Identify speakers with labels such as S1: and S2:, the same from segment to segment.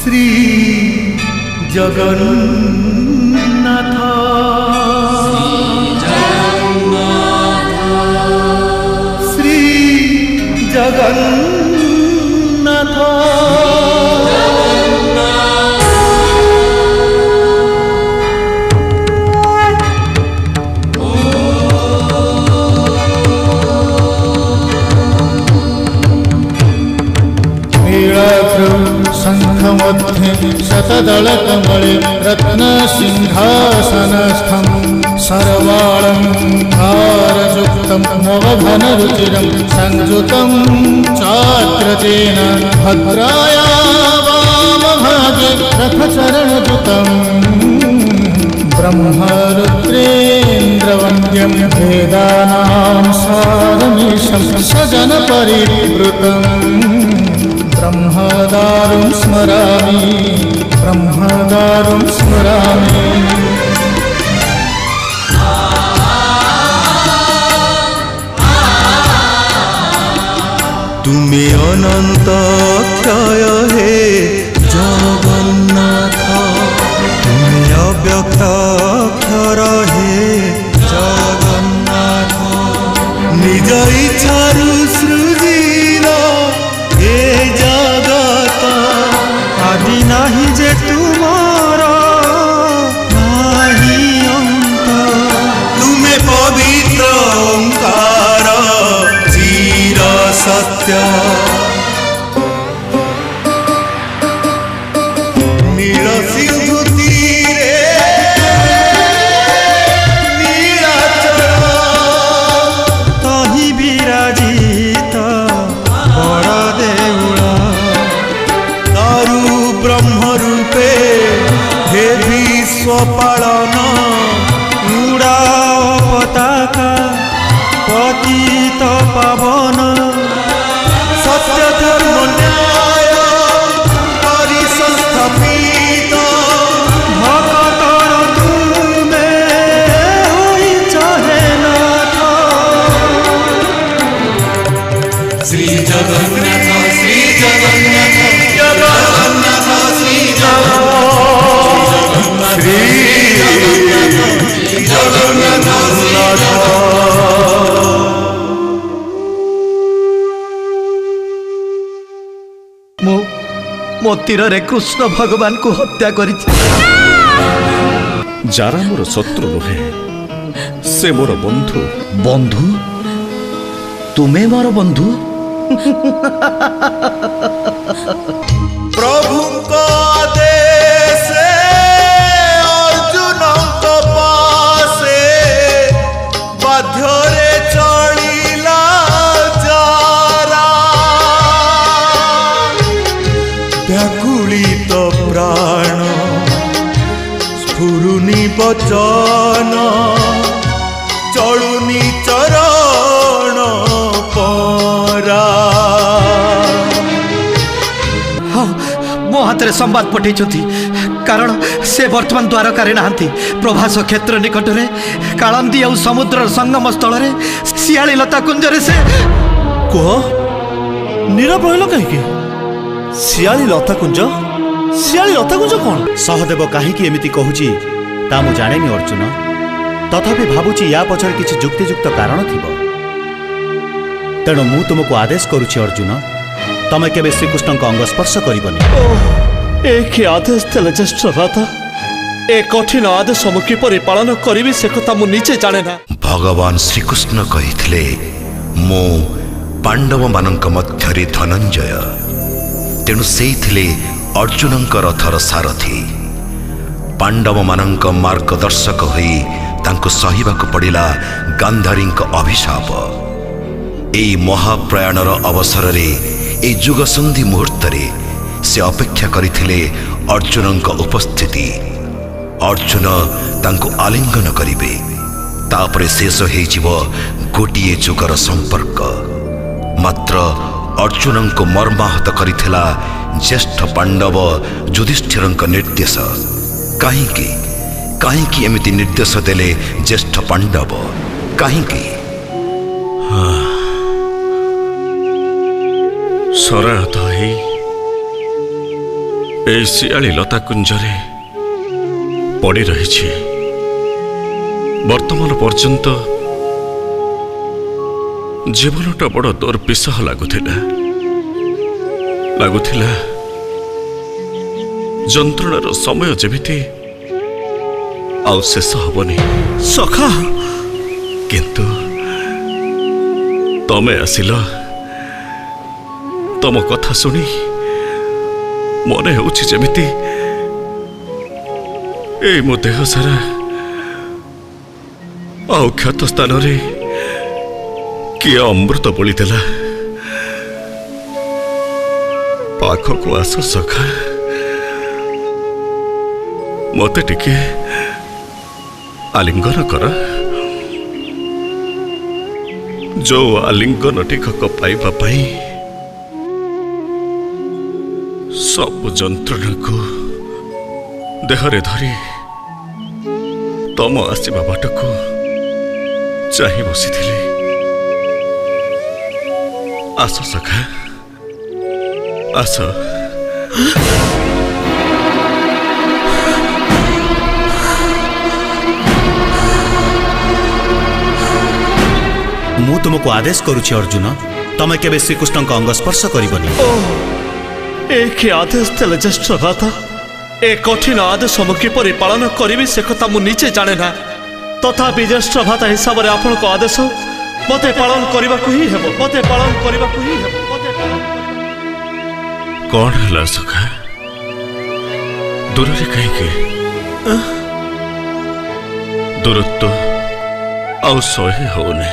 S1: श्री जगन्नाथ श्री जगन्नाथ
S2: शंखमध्ये शतदलकमले रत्नसिंहासनस्थं सर्वालङ्कारयुक्तं मोहघनरुचिरं संयुतं चाग्रजेन भद्राया वामभागे रथचरणयुतं ब्रह्मरुद्रेन्द्रवन्द्यं वेदानां सारमीशं सजनपरिवृतम् ब्रह्मदारुं स्मरामि ब्रह्मदारुं स्मरामि।
S1: तुमे अनंत क्षय हे जगन्नाथ तुमे अव्यक्त अक्षर हे जगन्नाथ निज इच्छारु सृजिल हे जगत आदि नाही जे तुमार नाही अंत तुमे पवित्र ओंकार चिर सत्य नील सिंधु तीरे नीलाचल तहि विराजित बड़ देउल दारु ब्रह्म रूपे हे विश्व पालन उड़ाओ पताका पतित पावन सत्य धर्म न्याय परिसंस्थापित भक्तर तुमे होइछ हे नाथ श्री जगन्नाथ श्री जगन्नाथ जगन्नाथ श्री जगन्नाथ श्री जगन्नाथ मो तीर रे कृष्ण भगवान को हत्या करी
S3: जारा मोर शत्रु नुहे से मोर बंधु।
S4: बंधु तुमे मोर बंधु
S1: प्रभु को आदेश अर्जुन को पासे बाध्य रे चढ़िला जारा व्याकुलित प्राण स्फुरुनि वचन चलुनि चरण परा
S4: मो हाथ में संवाद पठे कारण से वर्तमान द्वारकार नहांती प्रभास क्षेत्र निकट में कालंदी और समुद्र संगम स्थल में शियाली लता कुंजरे से
S1: कह नीरव रहिल कहीं शियाली लता कुंज कौन
S5: सहदेव कहीं एमती कहूची ता मु जानेनी अर्जुन तथापि भावुची या पछर किछि जुक्तियुक्त कारण थिबो तेणु मु तुमको आदेश करुछि अर्जुन तमे केबे श्रीकृष्ण को अंग स्पर्श करिबनी।
S3: एक आदेश देले ज्येष्ठ भ्राता ए कठिन आदेश मु किपरि पालन करिबि से कथा मु निजे जाने ना।
S6: भगवान श्रीकृष्ण कहिथिले मो पांडव मानक मध्यरे धनंजय तेणु सेइथिले अर्जुनंक रथर सारथी पांडव मानक मार्गदर्शक होई ତାଙ୍କୁ ସହିବାକୁ ପଡ଼ିଲା ଗାନ୍ଧାରୀଙ୍କ ଅଭିଶାପ। ଏହି ମହାପ୍ରୟାଣର ଅବସରରେ ଏହି ଯୁଗସନ୍ଧି ମୁହୂର୍ତ୍ତରେ ସେ ଅପେକ୍ଷା କରିଥିଲେ ଅର୍ଜୁନଙ୍କ ଉପସ୍ଥିତି। ଅର୍ଜୁନ ତାଙ୍କୁ ଆଲିଙ୍ଗନ କରିବେ, ତାପରେ ଶେଷ ହେଇଯିବ ଗୋଟିଏ ଯୁଗର ସମ୍ପର୍କ। ମାତ୍ର ଅର୍ଜୁନଙ୍କୁ ମର୍ମାହତ କରିଥିଲା ଜ୍ୟେଷ୍ଠ ପାଣ୍ଡବ ଯୁଧିଷ୍ଠିରଙ୍କ ନିର୍ଦ୍ଦେଶ। କାହିଁକି କାହିଁକି ଏମିତି ନିର୍ଦ୍ଦେଶ ଦେଲେ ଜ୍ୟେଷ୍ଠ ପାଣ୍ଡବ? କାହିଁକି?
S7: ସରାହତ ହେଇ এই ଶିଆଳି ଲତା କୁଞ୍ଜରେ ପଡ଼ି ରହିଛି। ବର୍ତ୍ତମାନ ପର୍ଯ୍ୟନ୍ତ ଜୀବନଟା ବଡ଼ ଦୁର୍ବିସହ ଲାଗୁଥିଲା। ଯନ୍ତ୍ରଣାର ସମୟ ଯେମିତି ଆଉ ଶେଷ ହବନି।
S3: ସଖା,
S7: କିନ୍ତୁ ତମେ ଆସିଲ। ତମ କଥା ଶୁଣି ମନେ ହେଉଛି ଯେମିତି ଏଇ ମୋ ଦେହ ସାରା ଆଉ କ୍ଷତ ସ୍ଥାନରେ କିଏ ଅମୃତ ବୋଳିଦେଲା। ପାଖକୁ ଆସ ସଖା, ମତେ ଟିକେ ଆଲିଙ୍ଗନ କର। ଯୋଉ ଆଲିଙ୍ଗନ ଟିକକ ପାଇବା ପାଇଁ ସବୁ ଯନ୍ତ୍ରଣାକୁ ଦେହରେ ଧରି ତମ ଆସିବା ବାଟକୁ ଚାହିଁ ବସିଥିଲି। ଆସ ସଖା, ଆସ।
S5: ମୁଁ ତୁମକୁ ଆଦେଶ କରୁଛି ଅର୍ଜୁନ, ତମେ କେବେ ଶ୍ରୀକୃଷ୍ଣଙ୍କ ଅଙ୍ଗ ସ୍ପର୍ଶ କରିବନି।
S3: ଏ କି ଆଦେଶ ଦେଲେ ଜ୍ୟେଷ୍ଠ ଭ୍ରାତା? ଏ କଠିନ ଆଦେଶ ମୁଁ କିପରି ପାଳନ କରିବି ସେ କଥା ମୁଁ ନିଜେ ଜାଣେ ନା। ତଥାପି ଜ୍ୟେଷ୍ଠ ଭ୍ରାତା ହିସାବରେ ଆପଣଙ୍କ ଆଦେଶ ମୋତେ ପାଳନ କରିବାକୁ ହିଁ ହେବ।
S7: କଣ ହେଲା ସଖା? ଦୂରରେ କାହିଁକି? ଦୂରତ୍ୱ ଆଉ ସହି ହଉନି।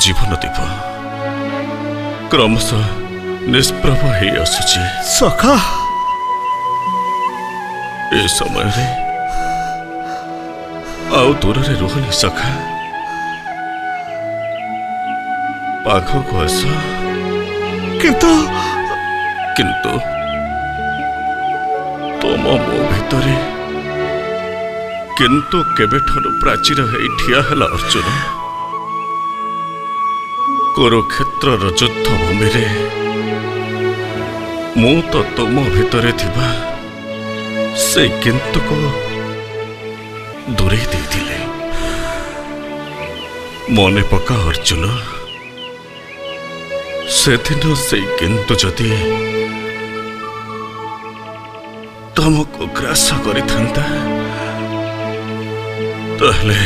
S7: ଜୀବନ ଦୀପ କ୍ରମଶଃ ନିଷ୍ପ୍ରଭ ହେଇ ଆସୁଛି।
S3: ସଖା,
S7: ଏ ସମୟରେ ଆଉ ଦୂରରେ ରୁହନି ସଖା, ପାଖକୁ ଆସ।
S3: କିନ୍ତୁ
S7: ତୁମ ମୋ ଭିତରେ କିନ୍ତୁ କେବେଠାରୁ ପ୍ରାଚୀର ହେଇ ଠିଆ ହେଲା ଅର୍ଜୁନ। କୁରୁକ୍ଷେତ୍ରର ଯୁଦ୍ଧ ଭୂମିରେ ମୁଁ ତ ତୁମ ଭିତରେ ଥିବା ସେ କିନ୍ତୁକୁ ଦୂରେଇ ଦେଇଥିଲି। ମନେ ପକା ଅର୍ଜୁନ, ସେଦିନ ସେଇ କିନ୍ତୁ ଯଦି ତମକୁ ଗ୍ରାସ କରିଥାନ୍ତା, ତାହେଲେ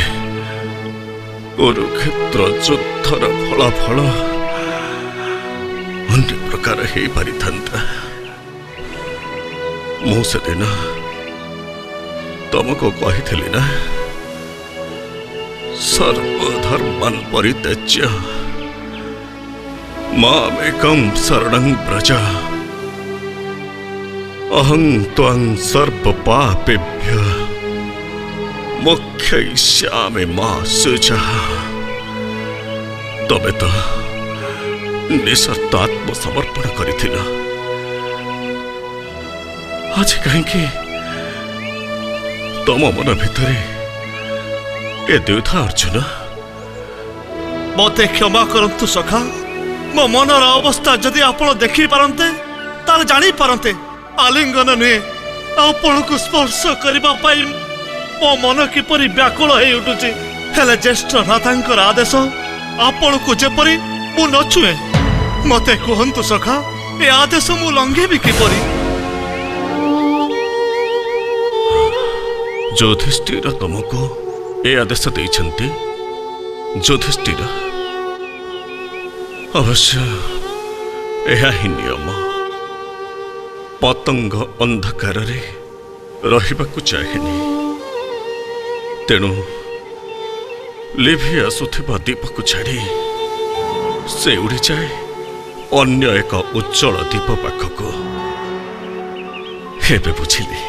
S7: କୁରୁକ୍ଷେତ୍ର ଯୁଦ୍ଧର ଫଳାଫଳ ଅନ୍ୟ ପ୍ରକାର ହେଇପାରିଥାନ୍ତା। ମୁଁ ସେଦିନ ତମକୁ କହିଥିଲି ନା, ସର୍ବଧର୍ମାନ୍ ପରିତ୍ୟଜ୍ୟ ମାମେକଂ ଶରଣଂ ବ୍ରଜ ଅହଂ ତ୍ୱାଂ ସର୍ବ ପାପେଭ୍ୟଃ ମୋକ୍ଷୟିଷ୍ୟାମି ମା ଶୁଚଃ। ତମେ ତ ନିଃସର୍ତ୍ତ ଆତ୍ମସମର୍ପଣ କରିଥିଲ। ଆଜି କାହିଁକି ତମ ମନ ଭିତରେ ଏ ଦ୍ୱିଧା ଅର୍ଜୁନ?
S3: ମୋତେ କ୍ଷମା କରନ୍ତୁ ସଖା। ମୋ ମନର ଅବସ୍ଥା ଯଦି ଆପଣ ଦେଖିପାରନ୍ତେ ତାହେଲେ ଜାଣିପାରନ୍ତେ ଆଲିଙ୍ଗନ ନୁହେଁ, ଆପଣଙ୍କୁ ସ୍ପର୍ଶ କରିବା ପାଇଁ ମୋ ମନ କିପରି ବ୍ୟାକୁଳ ହେଇ ଉଠୁଛି। ହେଲେ ଜ୍ୟେଷ୍ଠ ଭ୍ରାତାଙ୍କର ଆଦେଶ ଆପଣଙ୍କୁ ଯେପରି ମୁଁ ନ ଛୁଏଁ। ମୋତେ କୁହନ୍ତୁ ସଖା, ଏ ଆଦେଶ ମୁଁ ଲଙ୍ଘେଇବି କିପରି?
S7: ଯୁଧିଷ୍ଠିର ତମକୁ ଏ ଆଦେଶ ଦେଇଛନ୍ତି। ଯୁଧିଷ୍ଠିର, ଅବଶ୍ୟ ଏହା ହିଁ ନିୟମ। ପତଙ୍ଗ ଅନ୍ଧକାରରେ ରହିବାକୁ ଚାହେଁନି। ତେଣୁ ଲିଭି ଆସୁଥିବା ଦୀପକୁ ଛାଡ଼ି ସେ ଉଡ଼ିଯାଏ ଅନ୍ୟ ଏକ ଉଜ୍ଜଳ ଦୀପ ପାଖକୁ। ଏବେ ବୁଝିଲି,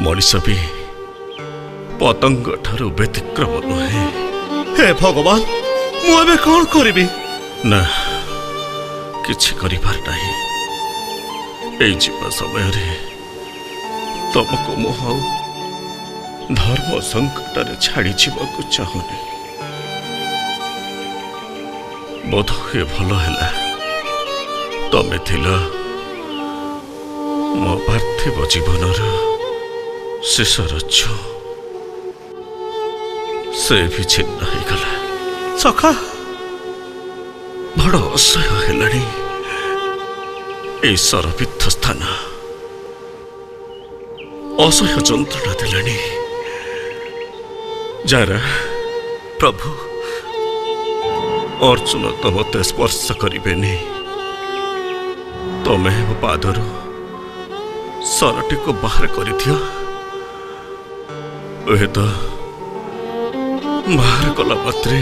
S7: ମଣିଷ ବି ପତଙ୍ଗ ଠାରୁ ବ୍ୟତିକ୍ରମ ନୁହେଁ।
S3: ହେ ଭଗବାନ, ମୁଁ ଏବେ କ'ଣ କରିବି?
S7: ନା, କିଛି କରିବାର ନାହିଁ। ଏଇ ଯିବା ସମୟରେ ତମକୁ ମୁଁ ଆଉ ଧର୍ମ ସଙ୍କଟରେ ଛାଡ଼ି ଯିବାକୁ ଚାହୁଁନି। ବୋଧହୁଏ ଭଲ ହେଲା ତମେ ଥିଲ ମୋ ପାର୍ଥିବ ଜୀବନର ଶେଷ ରଜ। ସେ ବି ଛିନ୍ନ ହେଇଗଲା।
S3: ସଖା,
S7: ବଡ଼ ଅସହ୍ୟ ହେଲାଣି এই ସରବିଦ୍ଧ ସ୍ଥାନ। ଅସହ୍ୟ ଯନ୍ତ୍ରଣା ଦେଲାଣି। ଯାରା ପ୍ରଭୁ, ଅର୍ଜୁନ ତ ମୋତେ ସ୍ପର୍ଶ କରିବେନି। ତମେ ମୋ ପାଦରୁ ସରଟିକୁ ବାହାର କରିଦିଅ। ହୁଏତ ବାହାର କଲା ମାତ୍ରେ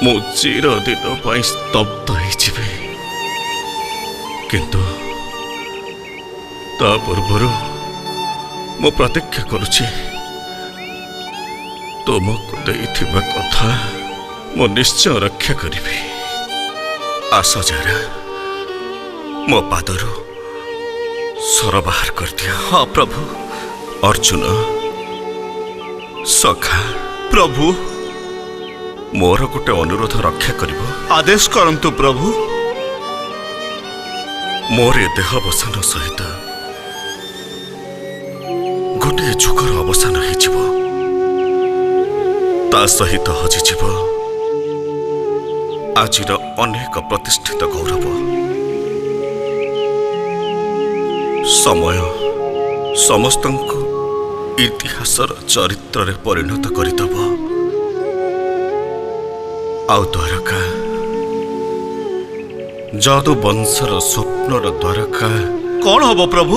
S7: ମୁଁ ଚିରଦିନ ପାଇଁ ସ୍ତବ୍ଧ ହେଇଯିବି। କିନ୍ତୁ ତା ପୂର୍ବରୁ ମୁଁ ପ୍ରତିଜ୍ଞା କରୁଛି, ତୁମକୁ ଦେଇଥିବା କଥା ମୁଁ ନିଶ୍ଚୟ ରକ୍ଷା କରିବି। ଆସ ଯାରା, ମୋ ପାଦରୁ ସର ବାହାର କରିଦିଅ।
S3: ହଁ ପ୍ରଭୁ।
S7: ଅର୍ଜୁନ, ସଖା,
S3: ପ୍ରଭୁ,
S7: ମୋର ଗୋଟେ ଅନୁରୋଧ ରକ୍ଷା କରିବ।
S3: ଆଦେଶ କରନ୍ତୁ ପ୍ରଭୁ।
S7: ମୋର ଏ ଦେହାବସାନ ସହିତ ଗୋଟିଏ ଯୁଗର ଅବସାନ ହେଇଯିବ। ତା ସହିତ ହଜିଯିବ ଆଜିର ଅନେକ ପ୍ରତିଷ୍ଠିତ ଗୌରବ। ସମୟ ସମସ୍ତଙ୍କୁ ଇତିହାସର ଚରିତ୍ରରେ ପରିଣତ କରିଦେବ। ଆଉ ଦ୍ୱାରକା, ଯଦୁ ବଂଶର ସ୍ୱପ୍ନର ଦ୍ୱାରକା
S3: କ'ଣ ହବ ପ୍ରଭୁ?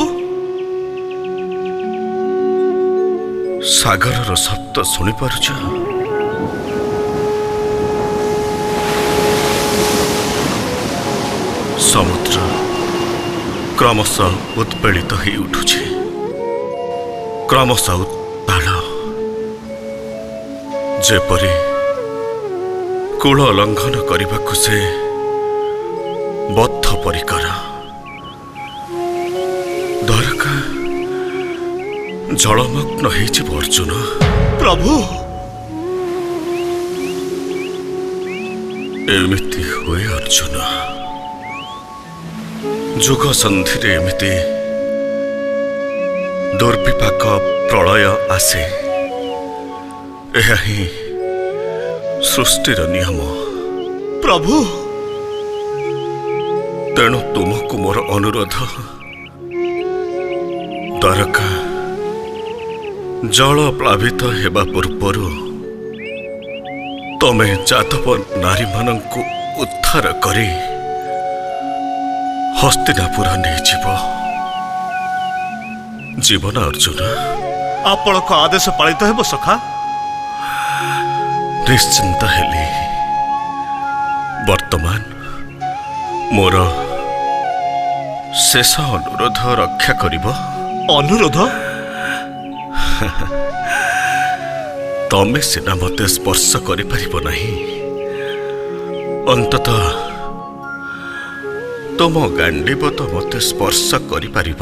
S7: ସାଗରର ଶବ୍ଦ ଶୁଣିପାରୁଛ? ସମୁଦ୍ର କ୍ରମଶଃ ଉତ୍ପେଳିତ ହେଇ ଉଠୁଛି, କ୍ରମଶଃ ଉତ୍ତାଳ। ଯେପରି କୂଳ ଲଙ୍ଘନ କରିବାକୁ ସେ ବଦ୍ଧ ପରିକର। ଦ୍ୱାରକା ଜଳମଗ୍ନ ହେଇଯିବ ଅର୍ଜୁନ।
S3: ପ୍ରଭୁ,
S7: ଏମିତି ହୁଏ ଅର୍ଜୁନ। ଯୁଗ ସନ୍ଧିରେ ଏମିତି ଦୁର୍ବିପାକ ପ୍ରଳୟ ଆସେ। ଏହା ହିଁ ସୃଷ୍ଟିର ନିୟମ।
S3: ପ୍ରଭୁ,
S7: ତେଣୁ ତୁମକୁ ମୋର ଅନୁରୋଧ, ଦ୍ୱାରକା ଜଳ ପ୍ଳାବିତ ହେବା ପୂର୍ବରୁ ତମେ ଯାଦବ ନାରୀମାନଙ୍କୁ ଉଦ୍ଧାର କରି ହସ୍ତିନାପୁର ନେଇଯିବ। ଜୀବନ ଅର୍ଜୁନ।
S3: ଆପଣଙ୍କ ଆଦେଶ ପାଳିତ ହେବ ସଖା।
S7: ନିଶ୍ଚିନ୍ତ ହେଲି। ବର୍ତ୍ତମାନ ମୋର ଶେଷ ଅନୁରୋଧ ରକ୍ଷା କରିବ।
S3: ଅନୁରୋଧ?
S7: ତମେ ସିନା ମୋତେ ସ୍ପର୍ଶ କରିପାରିବ ନାହିଁ, ଅନ୍ତତଃ ତୁମ ଗାଣ୍ଡିବ ତ ମୋତେ ସ୍ପର୍ଶ କରିପାରିବ।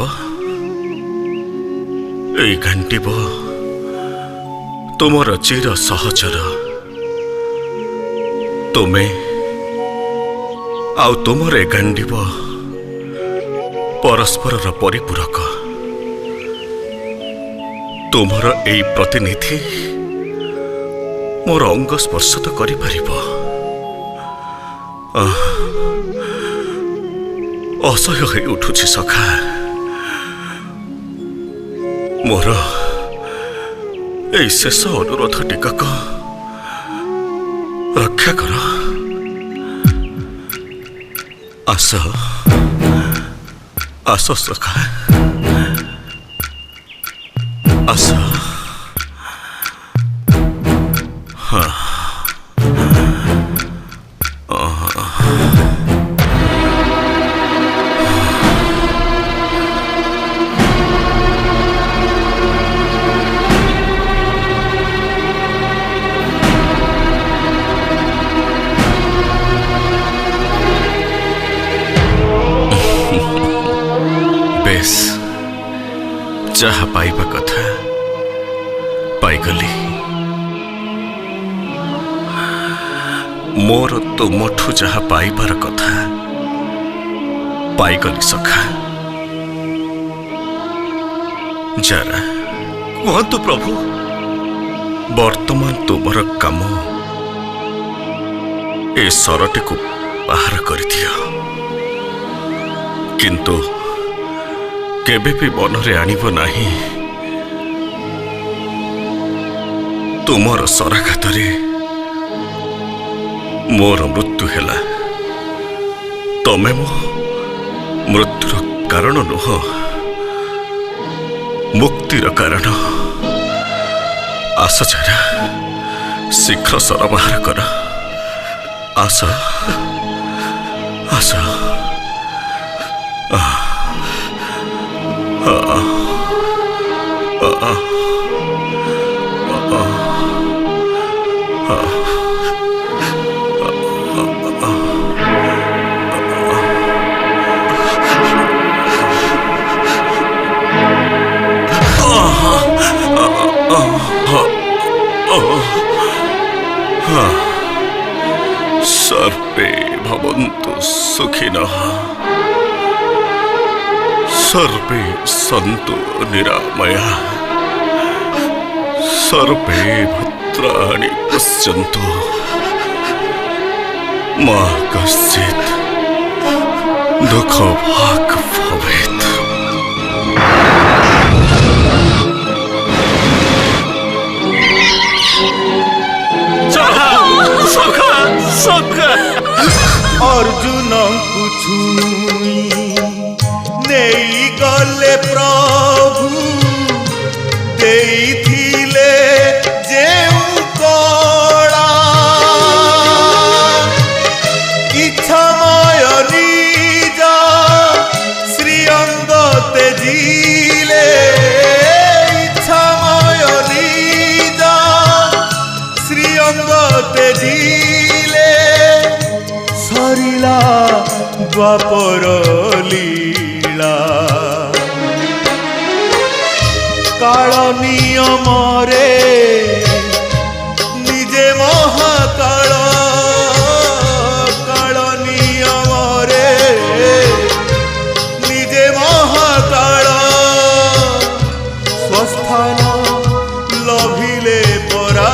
S7: ଏଇ ଗାଣ୍ଡିବ ତୁମର ଚିର ସହଚର। ତୁମେ ଆଉ ତୁମର ଏ ଗାଣ୍ଡିବ ପରସ୍ପରର ପରିପୂରକ। ତୁମର ଏଇ ପ୍ରତିନିଧି ମୋର ଅଙ୍ଗ ସ୍ପର୍ଶ ତ କରିପାରିବ। ଅସହ୍ୟ ହୋଇ ଉଠୁଛି ସଖା। ମୋର ଏଇ ଶେଷ ଅନୁରୋଧ ଟିକକ ରକ୍ଷା କର। ଆସ ଆସ ସଖା, ଆସ। बेस जहा पाइबा कथा पाइगली। मोर तुमठू जहा पाइबार कथा पाइगली सखा। जरा
S3: कहतु प्रभु,
S7: वर्तमान तुमर काम ए सरटी को बाहर कर दियो, किंतु केबे भी मनरे आनिबो नाही तुमर सराघातरे मोर मृत्यु हेला। तमे मो मृत्युर कारण नुह, मुक्तिर कारण। आस जरा शीघ्र सर बाहर कर। आस आस सर्वे भवन्तु सुखिनः, सर्वे सन्तु निरामया, सर्वे भद्राणि पश्यन्तु, मा कश्चित् दुःखभाग् भवेत्।
S1: अर्जुन को छुई नहीं गले प्रभु देइथिले जेउ कड़ा इच्छामय निज श्रीअंग तेजिले, इच्छामय निज श्रीअंग तेजिले सरिला द्वापर लीला। काल नियम रे निजे महाकाल, काल नियम रे निजे महाकाल स्वस्थान लभिले परा,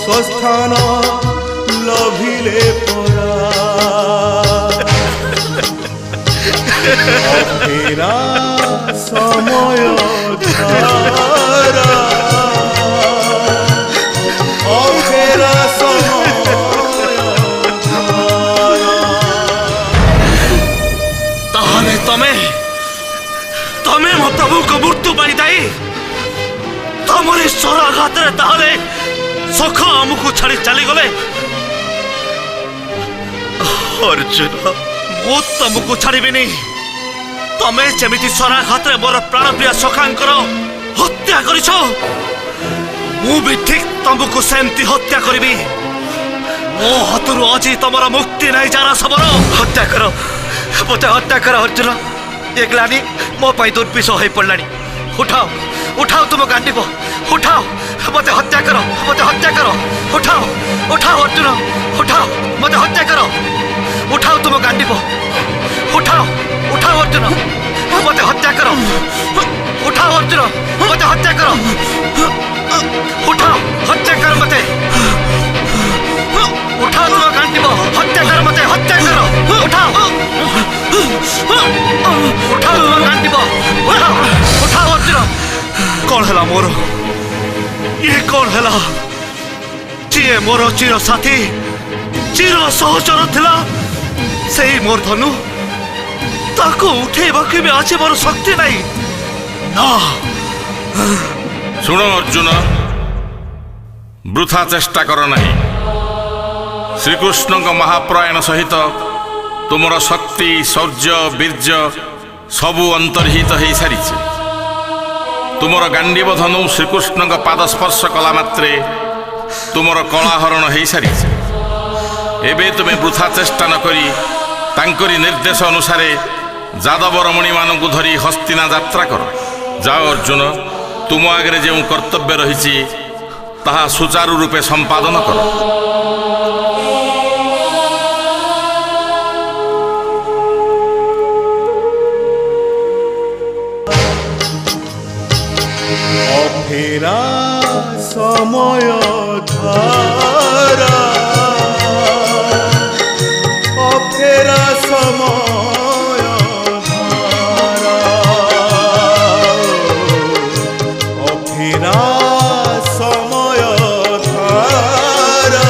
S1: स्वस्थान लभिले परा। अफेरा समय धारा, अफेरा समय धारा।
S3: ताहले तमे तमे मो प्रभु को मृत्यु पाई दाई तमरे सराघात रे ताहले सख आमको छाड़ी चली गले। अर्जुन मु तुमको छाड़बी, तमे जमीती सराघात मोर प्राणप्रिय सखांकर हत्या करिछ, मु भी ठीक तुमको सेमती हत्या करी। मो हाथरू आज तुमर मुक्ति नहीं जाना सबरो।
S4: हत्या कर, मते हत्या कर अर्जुन। एकलानी मो पाई दुर्विष हो पड़लानी। उठाओ उठाओ तुम गांडीब, उठाओ मते हत्या करो, मते हत्या करो। उठाओ उठाओ अर्जुन, उठाओ मते हत्या करो। उठाओ तुम गांडीब, उठाओ उठाओ अर्जुन मते हत्या करो। उठाओ अर्जुन मते हत्या करो। उठाओ हत्या कर मते। उठाओ तुम गांडीब, हत्या कर मते, हत्या करो। उठाओ उठाओ तुम गांडीब, उठाओ उठाओ अर्जुन।
S3: कौन है मोर ये कौन है जी मोर चिर साथी चिर सहचर थिला सेही मोर धनु ताको उठेबा के भी आज मोर शक्ति नहीं ना
S7: ଶୁଣ ଅର୍ଜୁନ, ବୃଥା ଚେଷ୍ଟା କର ନାହିଁ। ଶ୍ରୀକୃଷ୍ଣଙ୍କ ମହାପ୍ରୟାଣ ସହିତ ତୁମର ଶକ୍ତି, ଶୌର୍ଯ୍ୟ, ବୀର୍ଯ୍ୟ ସବୁ ଅନ୍ତର୍ହିତ ହୋଇସାରିଛି। ତୁମର ଗାଣ୍ଡୀବ ଧନୁ ଶ୍ରୀକୃଷ୍ଣଙ୍କ ପାଦ ସ୍ପର୍ଶ କଲା ମାତ୍ରେ ତୁମର କଳାହରଣ ହୋଇସାରିଛି। ଏବେ ତୁମେ ବୃଥା ଚେଷ୍ଟା ନ କରି ତାଙ୍କରି ନିର୍ଦ୍ଦେଶ ଅନୁସାରେ ଯାଦବ ରମଣୀମାନଙ୍କୁ ଧରି ହସ୍ତିନା ଯାତ୍ରା କର। ଯାଅ ଅର୍ଜୁନ, ତୁମ ଆଗରେ ଯେଉଁ କର୍ତ୍ତବ୍ୟ ରହିଛି ତାହା ସୁଚାରୁ ରୂପେ ସମ୍ପାଦନ କର।
S1: অফেরা সময় ধারা, অফেরা সময় ধারা, অফেরা সময় ধারা,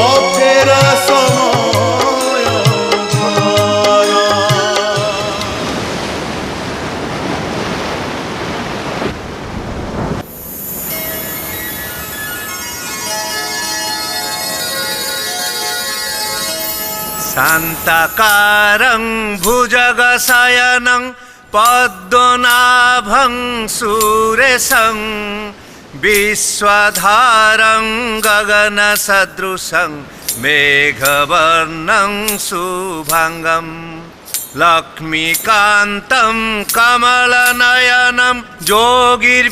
S1: অফেরা সময় ধারা।
S8: शान्ताकारं भुजगशयनं पद्मनाभं सुरेशं विश्वधारं गगनसदृशं मेघवर्णं शुभाङ्गं लक्ष्मीकान्तं कमलनयनं योगिर्भिध्यानगम्यं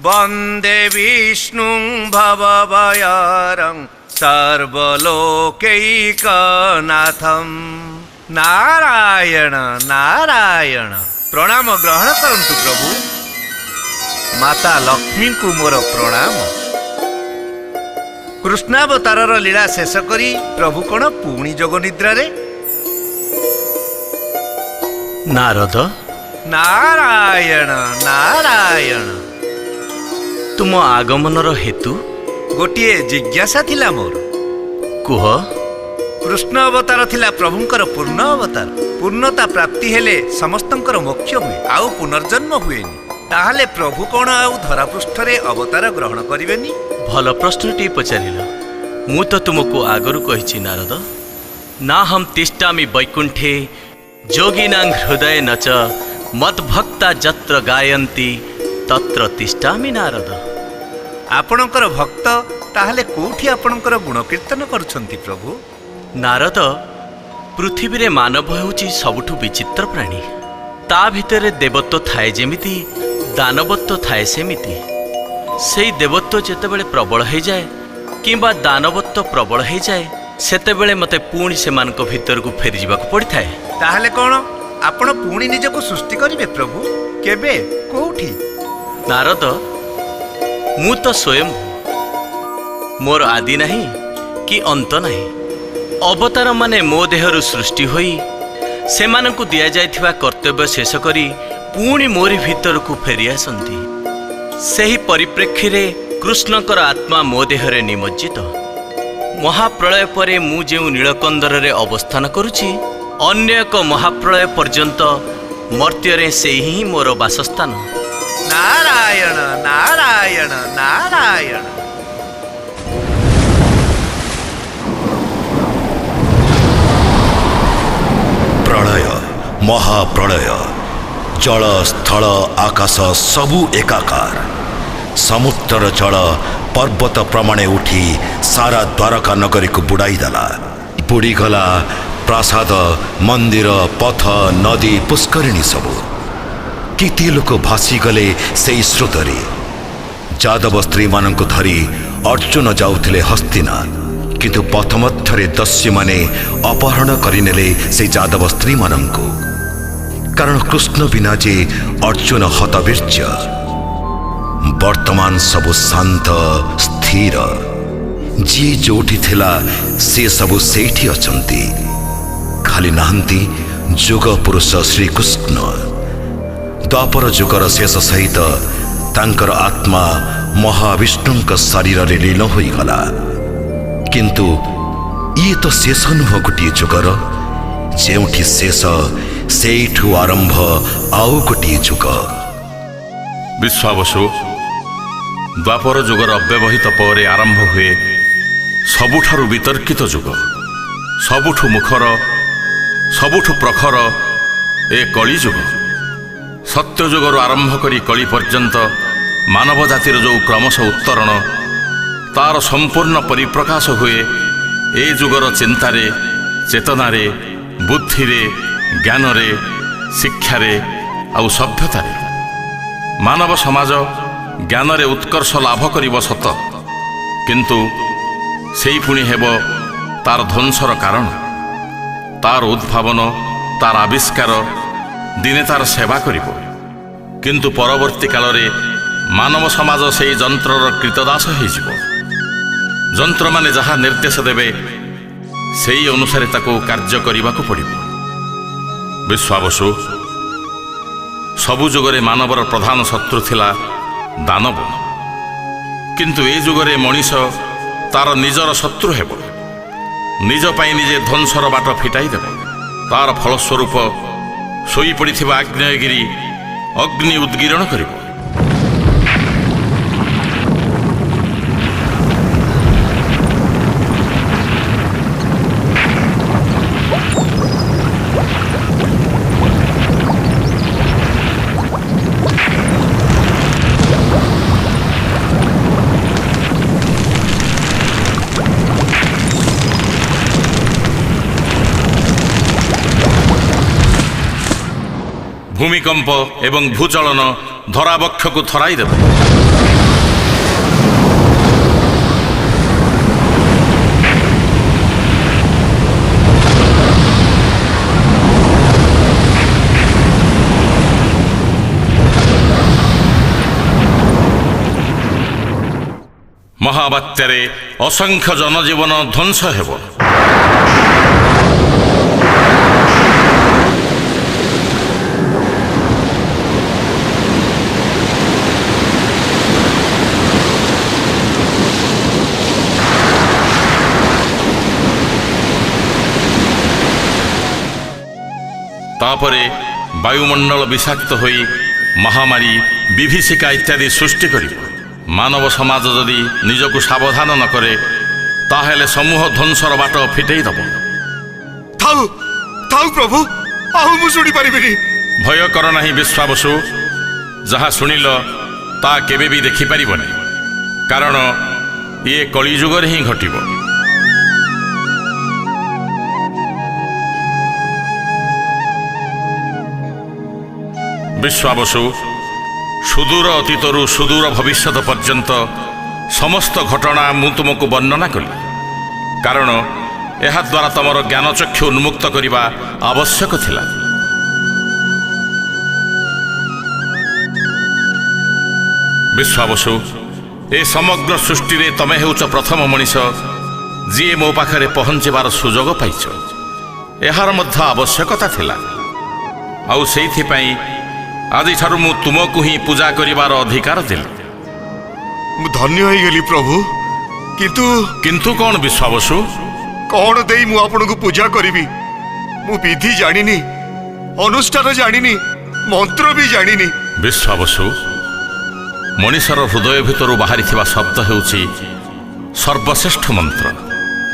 S8: वन्दे विष्णुं भवभयहरं सर्वलोकैकनाथं। नारायण नारायण। प्रणाम ग्रहण करंतु प्रभु। माता लक्ष्मी को मोर प्रणाम। कृष्णावतारर लीला शेष करी प्रभु कौन पुणी जोग निद्रा रे?
S9: नारद,
S8: नारायण नारायण।
S9: तुम आगमनर हेतु
S8: गोटे जिज्ञासा थिला मोर।
S9: कुह।
S8: कृष्ण अवतार थिला प्रभुंकर पूर्ण अवतार। पूर्णता प्राप्ति हेले समस्तंकर मोक्ष हुए, आउ पुनर्जन्म हुएनी। ताहले प्रभु कौन आउ धरापृष्ठरे अवतार ग्रहण करिवेनी?
S9: भल प्रश्नटी पचारिल। मु तो तुमको आगरु कहिछि नारद, ना हम तिष्ठामि वैकुंठे जोगिनां हृदय न च मद्भक्ता जत्र गायन्ति तत्र तिष्ठामि नारद।
S8: आपणकर भक्त ताहले कोठी आपणकर गुण कीर्तन करुछंती प्रभु?
S9: नारद, पृथ्वी रे मानव हेउछि सबुठु विचित्र प्राणी। ता भितरे देवत्व थाए जेमिति दानवत्व थाए सेमिति। सेई देवत्व जेतेबेले प्रबल हो जाए किंबा दानवत्व प्रबल हो जाए सेतेबेले मते पुणी सेमानक भितरकु फेरी जिबाकु पड़िथाए।
S8: ताहले कोन आपण पुणी निजको सृष्टि करिवे प्रभु? केबे कोठी?
S9: नारद, मु तो स्वयं मोर आदि नहीं कि अंत नहीं। अवतार माने मो देहरु सृष्टि होई सेमानकु दिया जायथिबा कर्तव्य शेष करी पुणी मोरी भीतर को फेरी आसंती। सेही परिप्रेक्षी रे कृष्णकर आत्मा मो देहरे निमज्जित। महाप्रलय परे मु जेउ नीलकंदर रे अवस्थान करुछि, अन्य एक महाप्रलय पर्यंत मर्त्यरे सेही ही मोर वासस्थान।
S8: नारायण नारायण नारायण।
S6: प्रलय, महाप्रलय, जल स्थल आकाश सबु एकाकार। समुद्र जल पर्वत प्रमाणे उठी सारा द्वारका नगरी को बुड़ाई देला। बुड़ीगला प्रासाद, मंदिर, पथ, नदी, पुष्करिणी सबु। किति लोक भासीगले से स्रोतरे। जादव स्त्री मानक धरी अर्जुन जाउथिले हस्तिना, किंतु पथ मध्यरे दस्यु माने अपहरण करिनेले से जादव स्त्री मानंकु। कारण कृष्ण बिना जे अर्जुन हतवीर्य। वर्तमान सबु शांत स्थिर। जी जोठी थिला से सबु सेठी अछंती। खाली नाहंती जुग पुरुष श्री कृष्ण। द्वापर जुगर शेष सहित तांकर आत्मा महाविष्णुंक शरीर रे लीन होई गला। किंतु ये तो शेष नुह गोटे जुगर जेउठी शेष ସେଇଠୁ ଆରମ୍ଭ ଆଉ ଗୋଟିଏ ଯୁଗ।
S7: ବିଶ୍ୱାବସୁ, ଦ୍ୱାପର ଯୁଗର ଅବ୍ୟବହିତ ପରେ ଆରମ୍ଭ ହୁଏ ସବୁଠାରୁ ବିତର୍କିତ ଯୁଗ, ସବୁଠୁ ମୁଖର, ସବୁଠୁ ପ୍ରଖର ଏ କଳି ଯୁଗ। ସତ୍ୟ ଯୁଗରୁ ଆରମ୍ଭ କରି କଳି ପର୍ଯ୍ୟନ୍ତ ମାନବ ଜାତିର ଯେଉଁ କ୍ରମଶ ଉତ୍ତରଣ, ତାର ସମ୍ପୂର୍ଣ୍ଣ ପରିପ୍ରକାଶ ହୁଏ ଏ ଯୁଗର ଚିନ୍ତାରେ, ଚେତନାରେ, ବୁଦ୍ଧିରେ, ଜ୍ଞାନରେ, ଶିକ୍ଷାରେ ଆଉ ସଭ୍ୟତାରେ। ମାନବ ସମାଜ ଜ୍ଞାନରେ ଉତ୍କର୍ଷ ଲାଭ କରିବ ସତ, କିନ୍ତୁ ସେଇ ପୁଣି ହେବ ତାର ଧ୍ୱଂସର କାରଣ। ତାର ଉଦ୍ଭାବନ, ତାର ଆବିଷ୍କାର ଦିନେ ତାର ସେବା କରିବ, କିନ୍ତୁ ପରବର୍ତ୍ତୀ କାଳରେ ମାନବ ସମାଜ ସେହି ଯନ୍ତ୍ରର କୀତଦାସ ହୋଇଯିବ। ଯନ୍ତ୍ରମାନେ ଯାହା ନିର୍ଦ୍ଦେଶ ଦେବେ ସେହି ଅନୁସାରେ ତାକୁ କାର୍ଯ୍ୟ କରିବାକୁ ପଡ଼ିବ। ବିଶ୍ୱାବସୁ, ସବୁ ଯୁଗରେ ମାନବର ପ୍ରଧାନ ଶତ୍ରୁ ଥିଲା ଦାନବ, କିନ୍ତୁ ଏ ଯୁଗରେ ମଣିଷ ତାର ନିଜର ଶତ୍ରୁ ହେବ। ନିଜ ପାଇଁ ନିଜେ ଧ୍ୱଂସର ବାଟ ଫିଟାଇ ଦେବ। ତାର ଫଳସ୍ୱରୂପ ଶୋଇପଡ଼ିଥିବା ଆଗ୍ନେୟଗିରି ଅଗ୍ନି ଉଦ୍ଗୀରଣ କରିବ। ଭୂମିକମ୍ପ ଏବଂ ଭୂଚଳନ ଧରାବକ୍ଷକୁ ଥରାଇ ଦେବ। ମହାବାତ୍ୟାରେ ଅସଂଖ୍ୟ ଜନଜୀବନ ଧ୍ୱଂସ ହେବ। ତାପରେ ବାୟୁମଣ୍ଡଳ ବିଷାକ୍ତ ହୋଇ ମହାମାରୀ, ବିଭୀଷିକା ଇତ୍ୟାଦି ସୃଷ୍ଟି କରିବ। ମାନବ ସମାଜ ଯଦି ନିଜକୁ ସାବଧାନ ନ କରେ, ତାହେଲେ ସମୂହ ଧ୍ୱଂସର ବାଟ ଫିଟେଇ ଦେବ।
S1: ଥାଉ ଥାଉ ପ୍ରଭୁ, ଆଉ ମୁଁ ଶୁଣିପାରିବିନି।
S7: ଭୟ କର ନାହିଁ ବିଶ୍ୱାବସୁ, ଯାହା ଶୁଣିଲ ତା କେବେ ବି ଦେଖିପାରିବନି, କାରଣ ଇଏ କଳିଯୁଗରେ ହିଁ ଘଟିବ। ବିଶ୍ୱାବସୁ, ସୁଦୂର ଅତୀତରୁ ସୁଦୂର ଭବିଷ୍ୟତ ପର୍ଯ୍ୟନ୍ତ ସମସ୍ତ ଘଟଣା ମୁଁ ତୁମକୁ ବର୍ଣ୍ଣନା କଲି, କାରଣ ଏହାଦ୍ୱାରା ତମର ଜ୍ଞାନଚକ୍ଷୁ ଉନ୍ମୁକ୍ତ କରିବା ଆବଶ୍ୟକ ଥିଲା। ବିଶ୍ୱାବସୁ, ଏ ସମଗ୍ର ସୃଷ୍ଟିରେ ତମେ ହେଉଛ ପ୍ରଥମ ମଣିଷ ଯିଏ ମୋ ପାଖରେ ପହଞ୍ଚିବାର ସୁଯୋଗ ପାଇଛ। ଏହାର ମଧ୍ୟ ଆବଶ୍ୟକତା ଥିଲା, ଆଉ ସେଇଥିପାଇଁ ଆଜିଠାରୁ ମୁଁ ତୁମକୁ ହିଁ ପୂଜା କରିବାର ଅଧିକାର ଦେଲି।
S1: ମୁଁ ଧନ୍ୟ ହେଇଗଲି ପ୍ରଭୁ,
S7: କିନ୍ତୁ କ'ଣ ବିଶ୍ୱାବସୁ?
S1: କଣ ଦେଇ ମୁଁ ଆପଣଙ୍କୁ ପୂଜା କରିବି? ମୁଁ ବିଧି ଜାଣିନି, ଅନୁଷ୍ଠାନ ଜାଣିନି, ମନ୍ତ୍ର ବି ଜାଣିନି।
S7: ବିଶ୍ୱାବସୁ, ମଣିଷର ହୃଦୟ ଭିତରୁ ବାହାରିଥିବା ଶବ୍ଦ ହେଉଛି ସର୍ବଶ୍ରେଷ୍ଠ ମନ୍ତ୍ର।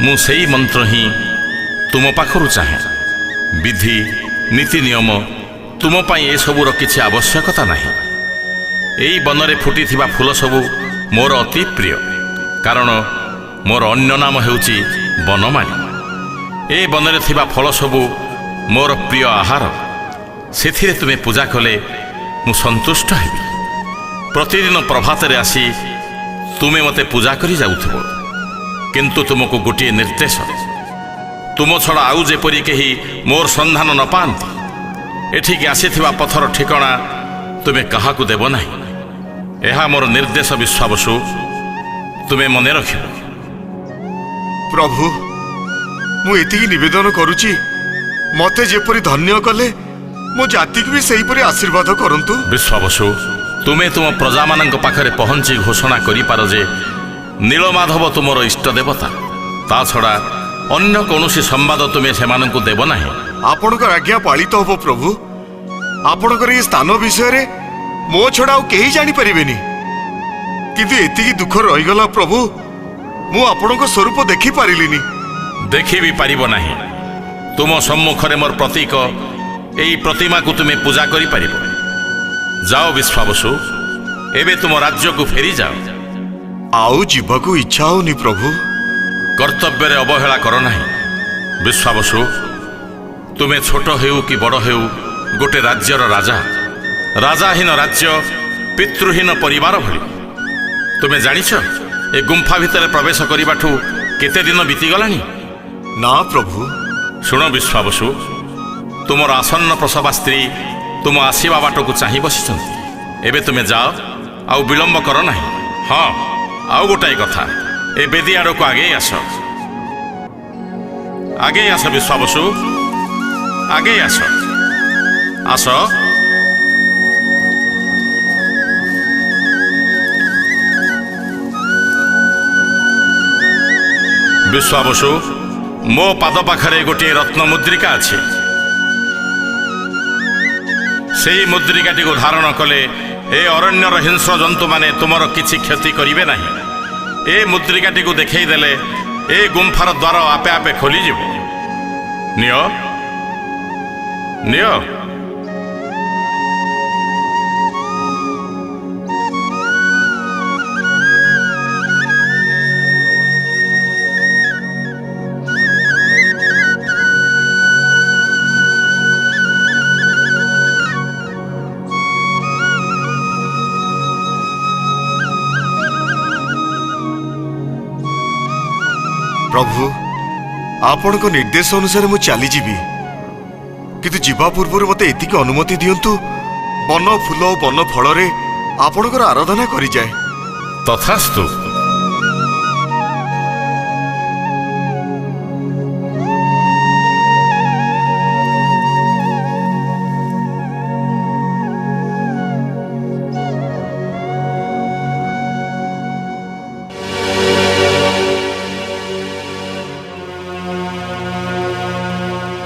S7: ମୁଁ ସେଇ ମନ୍ତ୍ର ହିଁ ତୁମ ପାଖରୁ ଚାହେଁ। ବିଧି, ନୀତି ନିୟମ ତୁମ ପାଇଁ ଏସବୁର କିଛି ଆବଶ୍ୟକତା ନାହିଁ। ଏଇ ବନରେ ଫୁଟିଥିବା ଫୁଲ ସବୁ ମୋର ଅତି ପ୍ରିୟ, କାରଣ ମୋର ଅନ୍ୟ ନାମ ହେଉଛି ବନମାଳୀ। ଏ ବନରେ ଥିବା ଫଳ ସବୁ ମୋର ପ୍ରିୟ ଆହାର। ସେଥିରେ ତୁମେ ପୂଜା କଲେ ମୁଁ ସନ୍ତୁଷ୍ଟ ହେବି। ପ୍ରତିଦିନ ପ୍ରଭାତରେ ଆସି ତୁମେ ମୋତେ ପୂଜା କରି ଯାଉଥିବ, କିନ୍ତୁ ତୁମକୁ ଗୋଟିଏ ନିର୍ଦ୍ଦେଶ, ତୁମ ଛଡ଼ା ଆଉ ଯେପରି କେହି ମୋର ସନ୍ଧାନ ନ ପାଆନ୍ତି, ଏଠିକି ଆସିଥିବା ପଥର ଠିକଣା ତୁମେ କାହାକୁ ଦେବ ନାହିଁ। ଏହା ମୋର ନିର୍ଦ୍ଦେଶ ବିଶ୍ୱାବସୁ, ତୁମେ ମନେ ରଖିବ।
S1: ପ୍ରଭୁ, ମୁଁ ଏତିକି ନିବେଦନ କରୁଛି, ମତେ ଯେପରି ଧନ୍ୟ କଲେ ମୋ ଜାତିକୁ ବି ସେହିପରି ଆଶୀର୍ବାଦ କରନ୍ତୁ।
S7: ବିଶ୍ୱାବସୁ, ତୁମେ ତୁମ ପ୍ରଜାମାନଙ୍କ ପାଖରେ ପହଞ୍ଚି ଘୋଷଣା କରିପାର ଯେ ନୀଳମାଧବ ତୁମର ଇଷ୍ଟ ଦେବତା। ତା ଛଡ଼ା ଅନ୍ୟ କୌଣସି ସମ୍ବାଦ ତୁମେ ସେମାନଙ୍କୁ ଦେବ ନାହିଁ।
S1: आपणकर आज्ञा पालित हब प्रभु। आपणकर ये स्थान विषय मो छड़ा आउ केही जानी परिबेनी, किंतु एतिकी दुख रहीगला प्रभु, मु आपणक स्वरूप देखि पारिलिनी।
S7: देखि भी पारिब नाही। तुम सम्मुखरे मोर प्रतीक एई प्रतिमा को तुम्हें पूजा करि पारिब। जाओ विश्वावसु, एबे तुम राज्य को फेरी जाओ।
S1: आउ जीवाकू इच्छा होनी प्रभु।
S7: कर्तव्य अवहेला कर नाही। विश्वावसु, तुम्हें छोट हेउ कि बड़ हेउ गोटे राज्यर राजा, राजाहीन राज्य पितृहीन परिवार भली। तुम्हें जानिछ ए गुंफा भितर प्रवेश करबाठू केते दिन बीतीगलानी?
S1: ना प्रभु।
S7: शुण विश्वावसु, तुमर आसन्न प्रसवा स्त्री तुम आसीबा बाट को चाहि बसिछंती। एबे तुमे जाओ, आउ विलंब कर नाही। हाँ, आउ गोटाई कथा, ए बेदी आड़ को आगे आस, आगे आस विश्वावसु, आगे आस आस। विश्वावसु, मो पाद पाखरे गोटे रत्न मुद्रिका अछि। सेई मुद्रिकाटी को धारण कले ए अरण्यर हिंस्र जंतु माने तुमर किछि क्षति करिवे नाही। ए मुद्रिकाटी को देखै देले ए गुंफार द्वार आपे आपे खोली जिवो। Neo neo.
S1: प्रभु, आपण को निर्देश अनुसार मु चली जीवी, किंतु जीवा पूर्व मते एतिक अनुमति दियंतु वन फूल और वन फल रे आपणकर आराधना करी जाए।
S7: तथास्तु।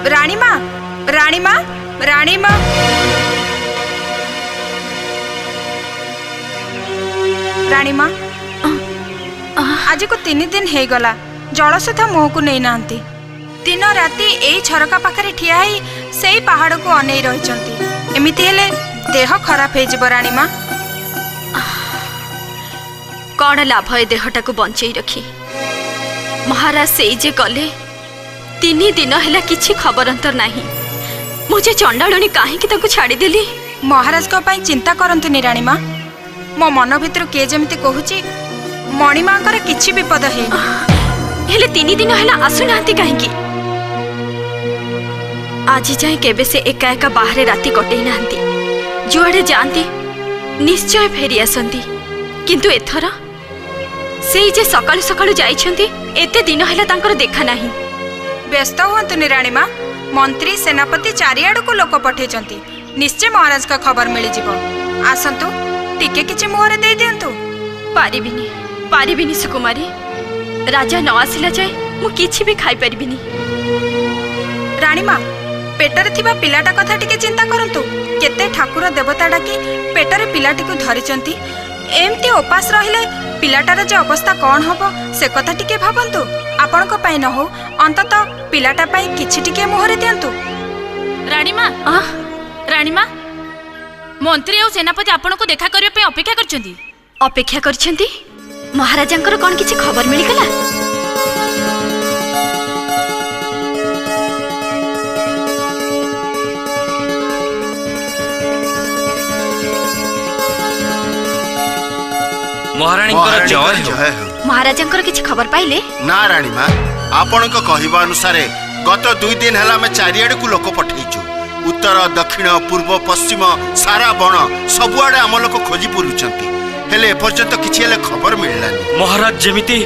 S10: रानी माँ, रानी माँ, रानी माँ। रानी माँ, आज को 3 दिन हे गला जल सुधा मुह को नहीं नांती। दिन राति एई झरका पाखरे ठिया ही सेई पहाड़ को अनै रहिचंती। एमिति हेले देह खराब हे जिवो रानी माँ।
S11: कौन लाभ ए देहटा को बंचई रखी? महाराज से जे गले 3 दिन है किसी खबर अंतर नहीं। मुझे चंडाणी कहीं छाड़ी देली?
S10: महाराज को पाई चिंता करंतुनी रानी माँ। मो मन भितर किए जमिति कहूची मणिमा किछि विपद है।
S11: हेले 3 दिन है आसुना कहीं? आज जाए केबे से एका एका बाहर राति कटई ना। जुआड़े जाती निश्चय फेरी आसती, किंतु एथर से जे सकाळु सकाळु जाइछंती एते दिन है तांकर देखा नहीं।
S10: व्यस्त हुआ राणी माँ। मंत्री सेनापति चारिआड़ को लोक पठेचंती। निश्चय महाराज का खबर मिल जिवो। आसंतु टिके किछि मुहरे दे दियंतु।
S11: पारिबिनी पारिबिनी सुकुमारी। राजा न आसिला जाए मु किछि भी खाई परिबिनी।
S10: राणी माँ, पेटरे थिबा पिलाटा कथा टिके चिंता करंतु। केते ठाकुर देवता डाकी पेटरे पिलाटी को धरिचंती। एमती उपास रहिले पिलाटार जे अवस्था कौन हबो से कथा टिके भाबंतु। आपण को पाई न हो अंततः पिलाटा पाई किछि टिके मुहरे दियंतु।
S12: राणी माँ, राणी माँ, मंत्री और सेनापति आपण को देखा करिया पे अपेक्षा करछंती।
S11: अपेक्षा करछंती? महाराजांकर कौन किछि खबर मिली गला?
S8: महाराणी जय हो।
S11: महाराजांकर किछि खबर पाइले?
S13: ना राणी माँ, आपण को कहवा अनुसार गत 2 दिन है आम चारिआड़ को लोक पठेचु। उत्तर दक्षिण पूर्व पश्चिम सारा बण सबुआड़े आम लोक खोजी बुलुचंती, हेले एपर्यंत किछि हेले खबर मिललानी।
S9: महाराज जेमिति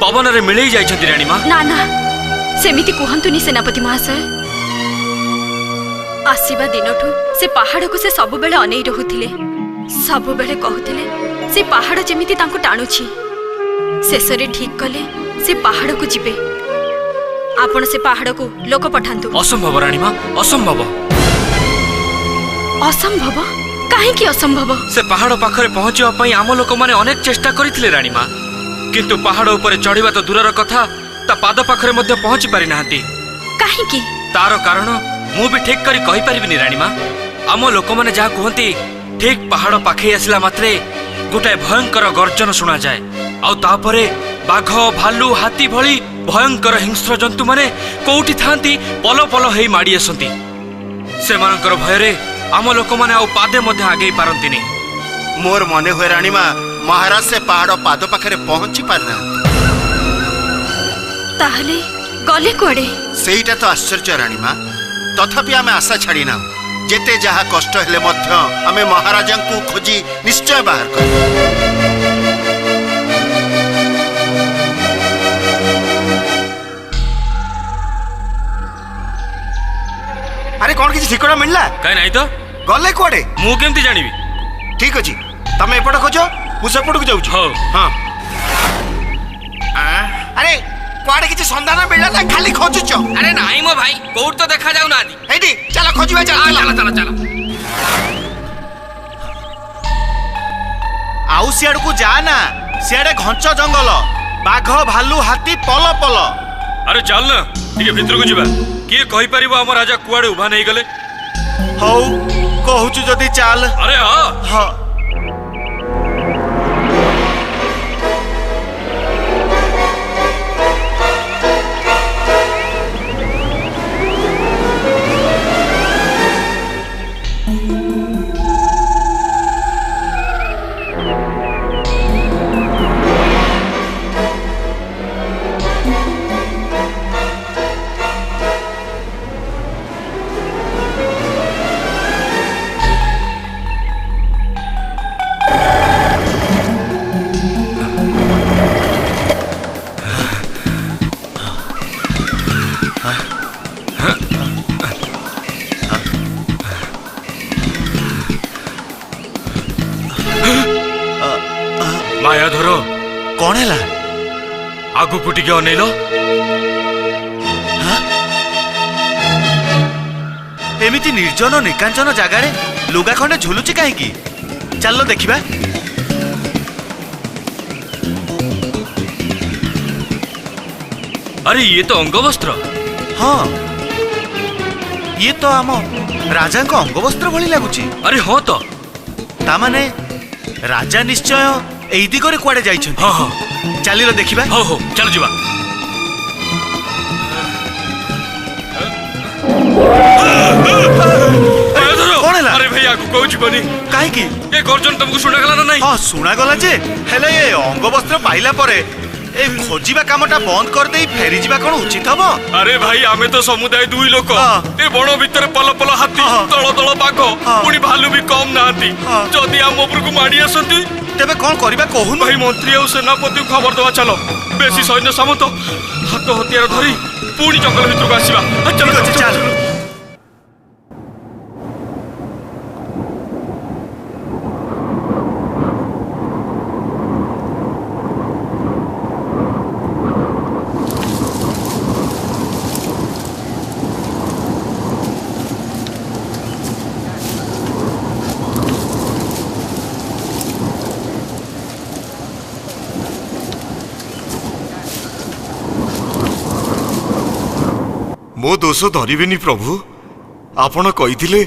S9: पवन रे मिलई जाइछंती राणी माँ।
S11: ना ना, सेमिति कुहंतुनी सेनापति महाशय। आसीबा दिनठू से पहाड़ को से सब बेले अनै रहुथिले। सब बेले कहूथिले से पहाड़ जेमिति तांको टाणुछि। शेषरे ठीक कले से पहाड़ को जिबे। आपण से पहाड़ को लोक पठांतु।
S14: असंभव राणीमा, असंभव।
S11: असंभव काहेकि असंभव?
S14: से पहाड़ पाखरे पहुंचवा पई आम लोक माने अनेक चेष्टा करिथिले राणीमा, किंतु पहाड़ ऊपर चढ़िबा तो दूरर कथा ता पाद पाखरे मध्य पहुंची पारि नाहंती।
S11: काहेकि?
S14: तार कारण मु भी ठीक करी कहि परिबिनी राणीमा। आम लोक माने जा कहंती ठीक पहाड़ पाखे आसिला मात्रे गोटाए भयंकर गर्जन सुना जाए, आउ तापरे बाघ भालू हाथी भली भयंकर हिंस्र जंतु माने कोउठी थांती पल पल हेई माड़ी आसंती। सेमानकर भयरे आम लोक माने आउ पादे मध्य आगे पारंतिनी।
S13: मोर मने हुए राणीमा महाराज से पहाड़ पाद पाखरे पहुंची पारना।
S11: ताहले गले कोडे?
S13: सेईटा तो आश्चर्य राणीमा, तथापि आमे आशा छाड़ी ना। जेते जहा कष्ट हेले मध्य आमे महाराजा को खोजी निश्चय बाहर कर। अरे कौन किसी ठिकाना मिलला?
S14: काई नहीं तो
S13: गले कोडे
S14: मु केमती जानिबी?
S13: ठीक अछि, तमे एपट खोजो, मु सेपट को जाउछु। हां अरे कुआडे किसी संधान मिलला ना खाली खोजुछ?
S14: अरे नहीं मो भाई, कोउट तो देखा जाउ नादी।
S13: हेडी चलो खोजिबा, चलो
S14: चलो चलो।
S5: आउ सियाड़ को जा ना, सियाड़े घंच जंगल, बाघ भालू हाथी पल पल।
S14: अरे चल ना ठीक भीतर को जीवा। किए कहि परिबो हम राजा कुआडे उभा नहीं गले?
S5: हौ कहूछु जदी चाल।
S14: अरे हां
S5: हां
S14: मायाधर
S5: कौन है?
S14: आगु को टिके अनेलो।
S5: एमिति निर्जन निकांचन जगार लुगा खंडे झुलुची कहीं? चल देखिबा।
S14: अरे ये तो अंगवस्त्र।
S5: हाँ ये तो आम राजा को अंगवस्त्र भली लगुची।
S14: अरे हाँ तो
S5: तामाने राजा निश्चय एई दिगरे कुआडे जाइछन्ति।
S14: हाँ हाँ
S5: चलिलो देखिबा।
S14: हो हो चल जीवा।
S5: कौन है?
S14: अरे भैया को कहू जीवनी
S5: काहे की?
S14: ए गर्जन तुमको सुना गला ना नहीं?
S5: हाँ सुना गला जे, हेले ए अंगवस्त्र पाइला परे ए खोजिबा कामटा बंद कर देई फेरी जीवा कोन उचित हबो?
S14: अरे भाई आमे तो समुदाय दुई लोक। ए बण भीतर पल पल हाथी तळ तळ बाघ पुणी भालू भी कम नाहांती। जदि आम ऊपर को माड़ी आसंती
S5: तेबे कोन करिबा कहून?
S14: भाई मंत्री और सेनापति को खबर दवा चलो। बेसी सैन्य सामंत हाथ हथियार धरी पुणी जंगल भीतर को आसीबा। चलो
S5: चल।
S1: मो दोष धरिबेनी प्रभु, आपण कहिथिले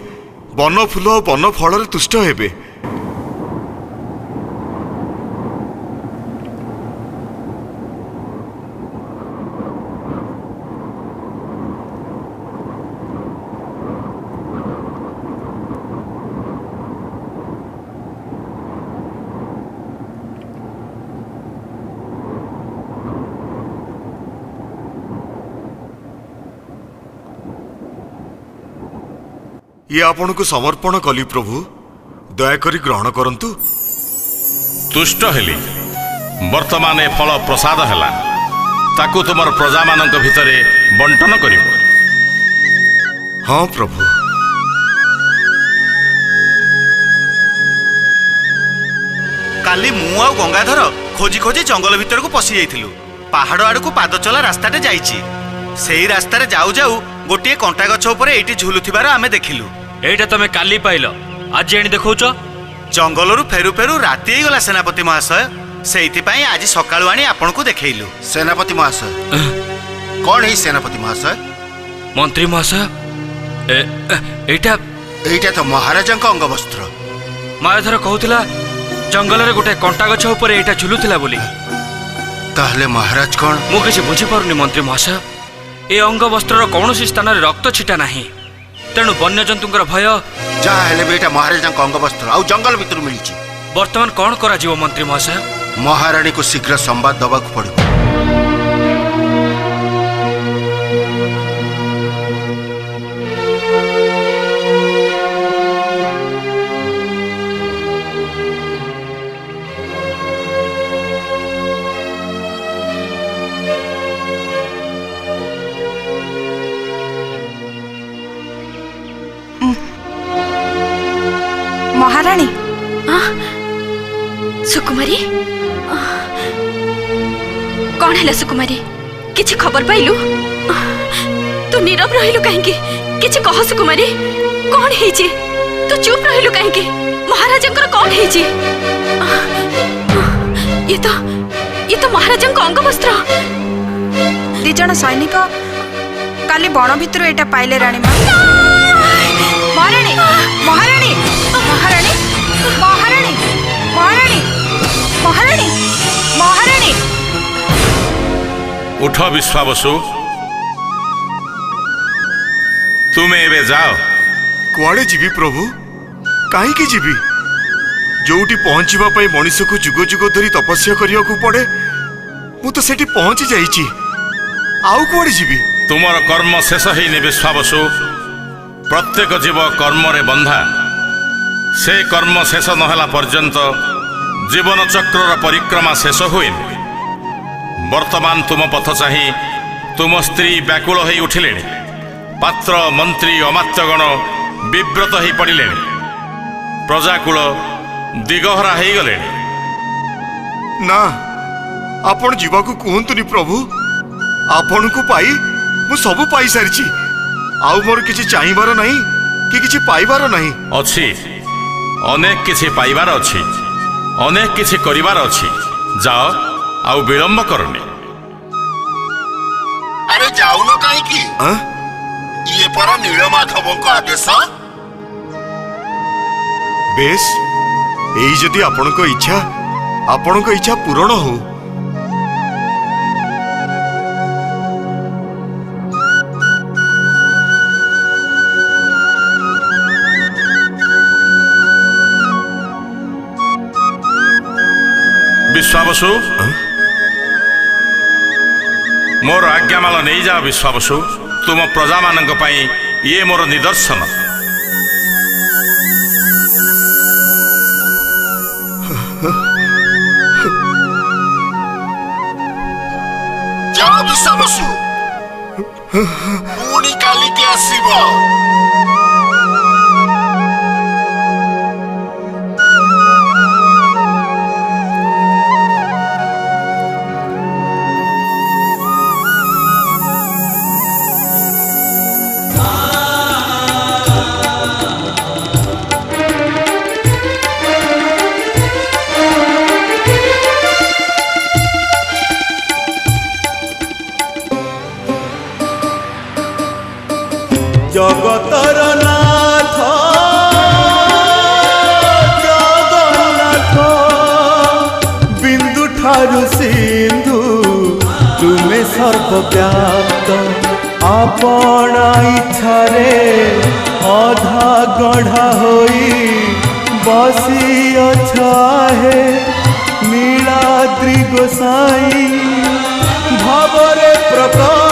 S1: वन फूल और वन फल तुष्ट हेबे। ये आपण को समर्पण कली प्रभु, दयाकरी ग्रहण करंतु।
S7: तुष्ट हेली वर्तमान ए फल प्रसाद हैला, ताकू तुमर प्रजा मानक भितरे बंटन करिवो।
S1: हाँ प्रभु।
S5: काली मु आ गंगाधर खोजी खोजी जंगल भीतर को पसी जाइथिलु। पहाड़ आड़ को पाद चला रास्ताटे जाइछि,
S4: सेई रास्तार जाऊ जाऊ गोटे कंटा गछ ऊपर एठी झुलुथिबार आमे देखिलु।
S14: एटा तमे काली पाइल आज एणी देखौछ।
S4: जंगलरू फेरु फेरु राति गला सेनापति महाशय, सेइथिपाई आज सकाळु आनी आपनकु देखैलु।
S13: सेनापति महाशय कौन है सेनापति महाशय?
S14: मंत्री महाशय एटा
S13: एटा तो महाराजा का अंग वस्त्र।
S14: मायाधर कहूतिला जंगल रे गोटे कंटा गछ ऊपर एटा झुलुथिला बोली।
S13: ताहले महाराज कौन?
S14: मु किछि बुझी पारुनी मंत्री महाशय। ए अंग वस्त्रर कौनसी स्थान रे रक्त छिटा नाही, तेणु वन्य जंतुंकर भय।
S13: जहाँ हेले बेटा महाराजा का अंग वस्त्र आउ जंगल भितर मिलिछि।
S14: वर्तमान कौन करा जीव मंत्री महाशय?
S13: महारानी को शीघ्र संवाद दबाक पड़ो।
S10: महारानी
S11: सुकुमारी कौन है सुकुमारी? किछि खबर पाइलु? तू नीरव रहिलु काहेकि? किछि कह सुकुमारी, कौन हेछि? तू चुप रहिलु काहेकि? महाराजंकर कौन हेछि? ये तो महाराजंक अंग वस्त्र।
S10: दी जण सैनिक काली बण भितर एटा पाइले रानी मां। महारानी महारानी महारानी महारानी महारानी महारानी महारानी
S7: उठ विश्वावसु, तुमे एबे जाओ।
S1: कुआड़े जीवी प्रभु? काहींकी जीवी? जोटी पहुंचवा पई मनुष्य को जुग जुग धरी तपस्या करिया को पड़े, मु तो सेठी पहुंची जाईची। आउ कुआड़े जीवी?
S7: तुमर कर्म शेष हेने विश्वावसु। प्रत्येक जीव कर्म रे बंधा। से कर्म शेष नहला पर्यंत जीवन चक्रर परिक्रमा शेष हुएनि। वर्तमान तुम पथ चाही तुम स्त्री व्याकुल होई उठिलेଣି। पात्र मंत्री अमात्यगण विव्रत होई पड़िलेଣି। प्रजाकुल दिगहरा होई गलेଣି।
S1: ना आपण जीवाकू कहंतुनी प्रभु। आपण को पाई मु सब पाई सारिची। आउ मोर किछि चाहिबार नहीं कि किछि पाइबार नहीं।
S7: अछि अनेक किछि पाइबार अछि, अनेक किछि करिबार अछि। जाओ आउ विलंब करनी।
S13: अरे जाऊन कहीं की? ये पर नीलमाधव को आदेश।
S1: बेस एई जदि आपनको इच्छा पूर्ण हो।
S7: विश्वावसु मोर आज्ञामाल नहीं जाओ। विश्वावसु तुम प्रजा मानक पई ये मोर निदर्शन।
S13: जाओ विश्वावसु, पुणी काली के आसीबो।
S2: जगतर नाथ जगन्नाथ बिंदु ठारु सिंधु तुमे सर्वव्याप्त। आपना इच्छारे अधा गढ़ा होई बसी अछाहे नीलाद्रि गोसाई भावरे प्रकट